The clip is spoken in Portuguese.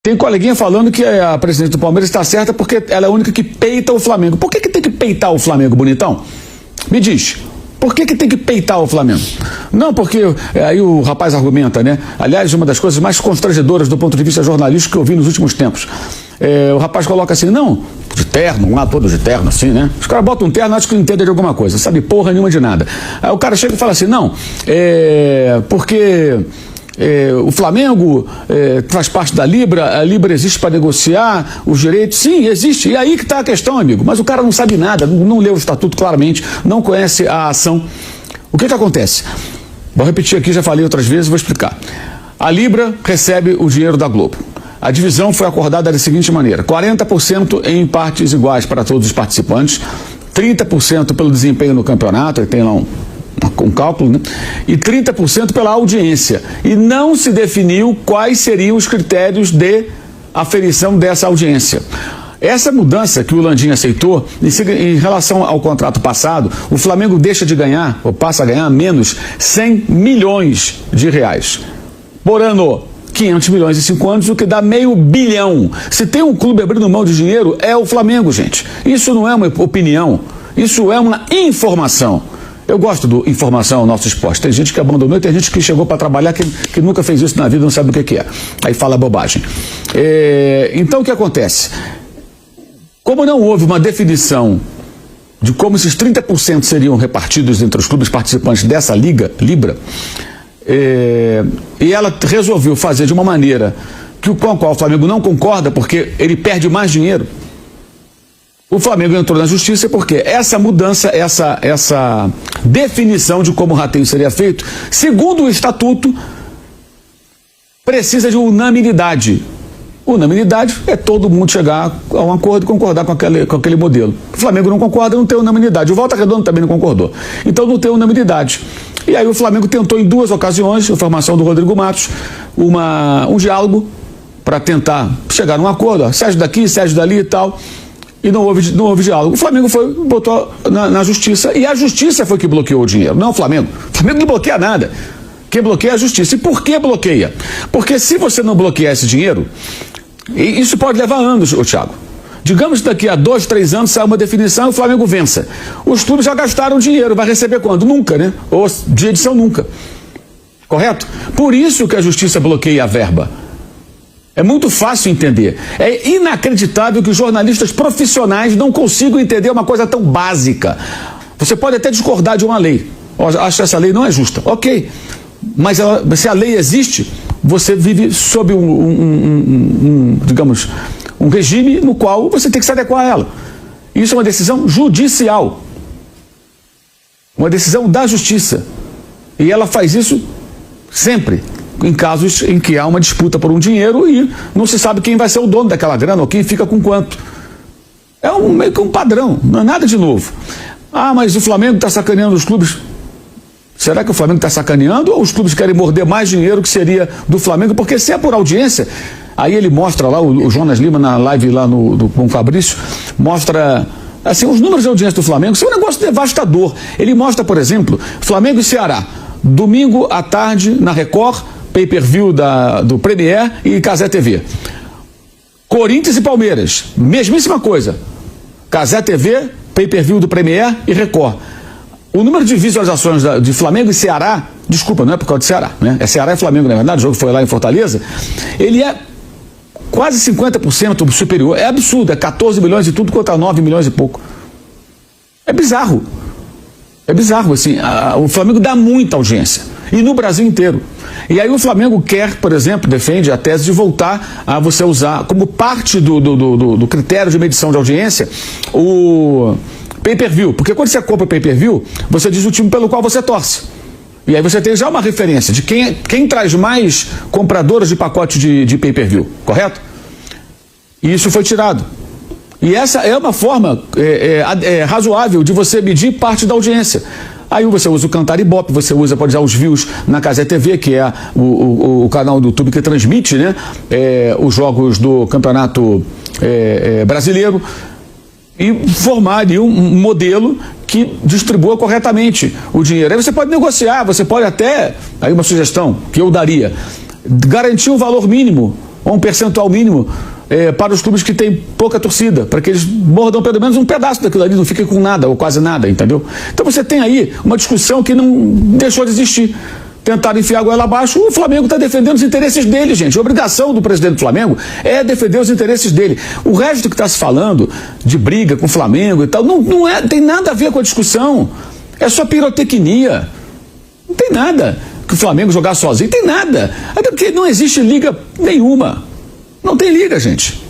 Tem coleguinha falando que a presidente do Palmeiras está certa porque ela é a única que peita o Flamengo. Por que tem que peitar o Flamengo, bonitão? Me diz. Por que tem que peitar o Flamengo? Não, porque aí o rapaz argumenta, né? Aliás, uma das coisas mais constrangedoras do ponto de vista jornalístico que eu vi nos últimos tempos. O rapaz coloca assim, não, de terno, lá todo de terno, assim, né? Os caras botam um terno, acho que não entendem de alguma coisa, sabe porra nenhuma de nada. Aí o cara chega e fala assim, não, porque... o Flamengo faz parte da Libra, a Libra existe para negociar os direitos, sim, existe, e aí que está a questão, amigo, mas o cara não sabe nada, não leu o estatuto claramente, não conhece a ação. O que acontece? Vou repetir aqui, já falei outras vezes, vou explicar. A Libra recebe o dinheiro da Globo. A divisão foi acordada da seguinte maneira, 40% em partes iguais para todos os participantes, 30% pelo desempenho no campeonato, tem lá um cálculo, né? E 30% pela audiência. E não se definiu quais seriam os critérios de aferição dessa audiência. Essa mudança que o Landim aceitou, em relação ao contrato passado, o Flamengo deixa de ganhar, ou passa a ganhar, menos 100 milhões de reais por ano. 500 milhões em 5 anos, o que dá $500 milhão. Se tem um clube abrindo mão de dinheiro, é o Flamengo, gente. Isso não é uma opinião, isso é uma informação. Eu gosto do informação ao nosso esporte. Tem gente que abandonou e tem gente que chegou para trabalhar que nunca fez isso na vida, não sabe o que é. Aí fala bobagem. Então o que acontece? Como não houve uma definição de como esses 30% seriam repartidos entre os clubes participantes dessa Liga, Libra, e ela resolveu fazer de uma maneira com a qual o Flamengo não concorda, porque ele perde mais dinheiro, o Flamengo entrou na justiça porque essa mudança, essa definição de como o rateio seria feito, segundo o estatuto, precisa de unanimidade. Unanimidade é todo mundo chegar a um acordo e concordar com aquele modelo. O Flamengo não concorda, não tem unanimidade. O Volta Redonda também não concordou. Então não tem unanimidade. E aí o Flamengo tentou em 2 ocasiões, informação do Rodrigo Matos, um diálogo para tentar chegar num acordo. Sérgio daqui, Sérgio dali e tal. E não houve diálogo. O Flamengo botou na justiça, e a justiça foi que bloqueou o dinheiro, não o Flamengo. O Flamengo não bloqueia nada. Quem bloqueia é a justiça. E por que bloqueia? Porque se você não bloquear esse dinheiro, e isso pode levar anos, Thiago. Digamos que daqui a 2, 3 anos sai uma definição e o Flamengo vença. Os clubes já gastaram dinheiro, vai receber quando? Nunca, né? Ou de edição nunca. Correto? Por isso que a justiça bloqueia a verba. É muito fácil entender. É inacreditável que os jornalistas profissionais não consigam entender uma coisa tão básica. Você pode até discordar de uma lei. Acho que essa lei não é justa. Ok. Mas se a lei existe, você vive sob digamos, um regime no qual você tem que se adequar a ela. Isso é uma decisão judicial. Uma decisão da justiça. E ela faz isso sempre. Em casos em que há uma disputa por um dinheiro e não se sabe quem vai ser o dono daquela grana ou quem fica com quanto. É meio que um padrão, não é nada de novo. Ah, mas o Flamengo está sacaneando os clubes. Será que o Flamengo está sacaneando ou os clubes querem morder mais dinheiro que seria do Flamengo? Porque se é por audiência, aí ele mostra lá, o Jonas Lima na live lá com o Fabrício, mostra assim, os números de audiência do Flamengo, isso é um negócio devastador. Ele mostra, por exemplo, Flamengo e Ceará, domingo à tarde na Record, pay-per-view do Premier e Cazé TV. Corinthians e Palmeiras, mesmíssima coisa. Cazé TV, pay-per-view do Premier e Record. O número de visualizações de Flamengo e Ceará, desculpa, não é por causa de Ceará, né? É Ceará e Flamengo, na verdade, o jogo foi lá em Fortaleza, ele é quase 50% superior. É absurdo, é 14 milhões e tudo contra 9 milhões e pouco. É bizarro. É bizarro, assim, o Flamengo dá muita audiência, e no Brasil inteiro. E aí o Flamengo quer, por exemplo, defende a tese de voltar a você usar como parte do critério de medição de audiência o pay-per-view, porque quando você compra pay-per-view, você diz o time pelo qual você torce. E aí você tem já uma referência de quem traz mais compradoras de pacote de pay-per-view, correto? E isso foi tirado. E essa é uma forma razoável de você medir parte da audiência. Aí você usa o Cantar Ibope, você pode usar os views na Cazé TV, que é o canal do YouTube que transmite, né, os jogos do Campeonato Brasileiro, e formar ali um modelo que distribua corretamente o dinheiro. Aí você pode negociar, você pode até, aí uma sugestão que eu daria, garantir um valor mínimo ou um percentual mínimo para os clubes que têm pouca torcida, para que eles mordam pelo menos um pedaço daquilo ali, não fiquem com nada ou quase nada, entendeu? Então você tem aí uma discussão que não deixou de existir. Tentaram enfiar a goela abaixo, o Flamengo está defendendo os interesses dele, gente. A obrigação do presidente do Flamengo é defender os interesses dele. O resto que está se falando de briga com o Flamengo e tal, não tem nada a ver com a discussão. É só pirotecnia. Não tem nada que o Flamengo jogar sozinho, tem nada. Até porque não existe liga nenhuma. Não tem liga, gente.